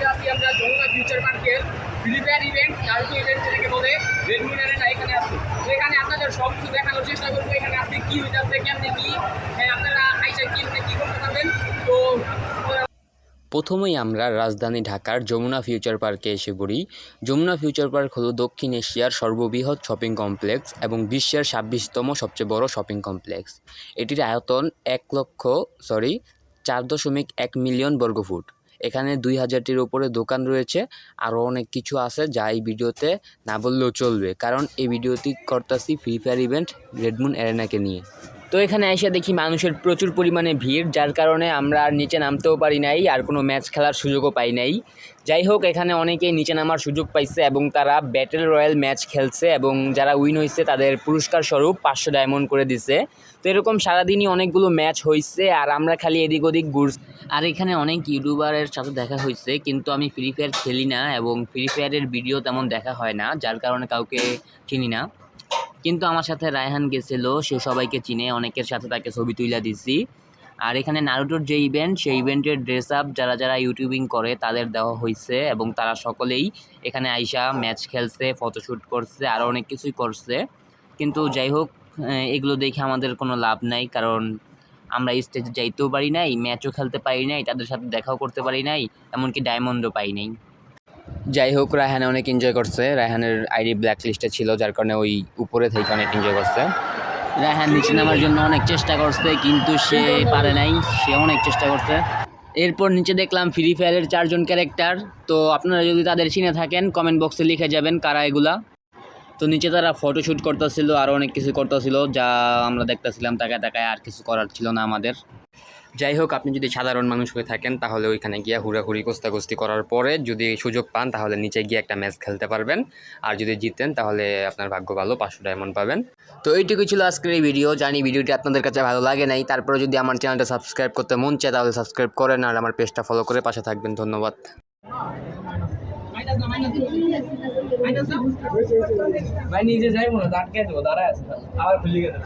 আজকে আছি আমরা যমুনা ফিউচার পার্কের free fire event Naruto event যেটাকে বলে রেড মুন অ্যারেনা এখানে আছে। তো এখানে আপনাদের সব কিছু দেখানোর চেষ্টা করবো এখানে আজকে কী হইতেছে কেমনি কী আপনারা আইসা কী করতে পারবেন। তো প্রথমেই আমরা রাজধানী ঢাকার যমুনা ফিউচার পার্কে এসে পড়ি। যমুনা ফিউচার পার্ক হলো দক্ষিণ এশিয়ার সর্ববৃহৎ শপিং কমপ্লেক্স এবং বিশ্বের 26তম সবচেয়ে বড় শপিং কমপ্লেক্স। এটির আয়তন 4.1 মিলিয়ন বর্গফুট। এখানে 2000টির উপরে দোকান রয়েছে। আরও অনেক কিছু আছে যা এই ভিডিওতে না বললেও চলবে, কারণ এই ভিডিওটি করতেছি free fire event red moon অ্যারেনাকে নিয়ে। তো এখানে এসে দেখি মানুষের প্রচুর পরিমাণে ভিড়, যার কারণে আমরা আর নিচে নামতেও পারি নাই, আর কোনো ম্যাচ খেলার সুযোগও পাই নাই। যাই হোক, এখানে অনেকেই নিচে নামার সুযোগ পাইছে এবং তারা ব্যাটেল রয়্যাল ম্যাচ খেলছে এবং যারা উইন হয়েছে তাদের পুরস্কার স্বরূপ 500 ডায়মন্ড করে দিছে। তো এরকম সারাদিনই অনেকগুলো ম্যাচ হয়েছে আর আমরা খালি এদিক ওদিক ঘুরছি। আর এখানে অনেক ইউটিউবারের সাথে দেখা হয়েছে, কিন্তু আমি ফ্রি ফায়ার খেলি না এবং ফ্রি ফায়ারের ভিডিও তেমন দেখা হয় না, যার কারণে কাউকে চিনি না। কিন্তু আমার সাথে রায়হান গেছিল, সে সবাইকে চিনে, অনেকের সাথে তাকে ছবি তুলে দিছি। আর এখানে নারুটোর যে ইভেন্ট, সেই ইভেন্টের ড্রেস আপ যারা যারা ইউটিউবিং করে তাদের দেওয়া হয়েছে এবং তারা সকলেই এখানে আইসা ম্যাচ খেলছে, ফটোশ্যুট করছে, আরও অনেক কিছুই করছে। কিন্তু যাই হোক, এগুলো দেখে আমাদের কোনো লাভ নাই, কারণ আমরা স্টেজে যাইতেও পারি নাই, ম্যাচও খেলতে পারি নাই, তাদের সাথে দেখাও করতে পারি নাই, এমনকি ডায়মন্ডও পাই নাই। যাই হোক, রায়হানে অনেক এনজয় করছে। রায়হানের আইডি ব্ল্যাক লিস্টে ছিল, যার কারণে ওই উপরে থেকে অনেক এনজয় করছে। রায়হান নিচে নামার জন্য অনেক চেষ্টা করছে, কিন্তু সে পারে নাই, সে অনেক চেষ্টা করছে। এরপর নিচে দেখলাম ফ্রি ফায়ারের 4 জন ক্যারেক্টার। তো আপনারা যদি তাদের চিনে থাকেন কমেন্ট বক্সে লিখে যাবেন কারা এগুলা। তো নিচে তারা ফটোশ্যুট করতেছিল, আরও অনেক কিছু করতেছিল, যা আমরা দেখতেছিলাম তাকায় তাকায়, আর কিছু করার ছিল না আমাদের। যাই হোক, আপনি যদি সাধারণ মানুষ হয়ে থাকেন তাহলে ওইখানে গিয়ে হুড়াহুড়ি কোস্তাকুস্তি করার পরে যদি সুযোগ পান তাহলে নিচে গিয়ে একটা ম্যাচ খেলতে পারবেন। আর যদি জিতেন তাহলে আপনার ভাগ্য ভালো, 500 ডায়মন্ড পাবেন। তো এইটুকুই ছিল আজকের এই ভিডিও। জানি ভিডিওটি আপনাদের কাছে ভালো লাগে নাই, তারপরে যদি আমার চ্যানেলটা সাবস্ক্রাইব করতে মন চায় তাহলে সাবস্ক্রাইব করেন আর আমার পেজটা ফলো করে পাশে থাকবেন। ধন্যবাদ। ভাই নিজে যাইবো না, আটকে দেবো, দাঁড়ায় আছে আবার খুলে গেছে।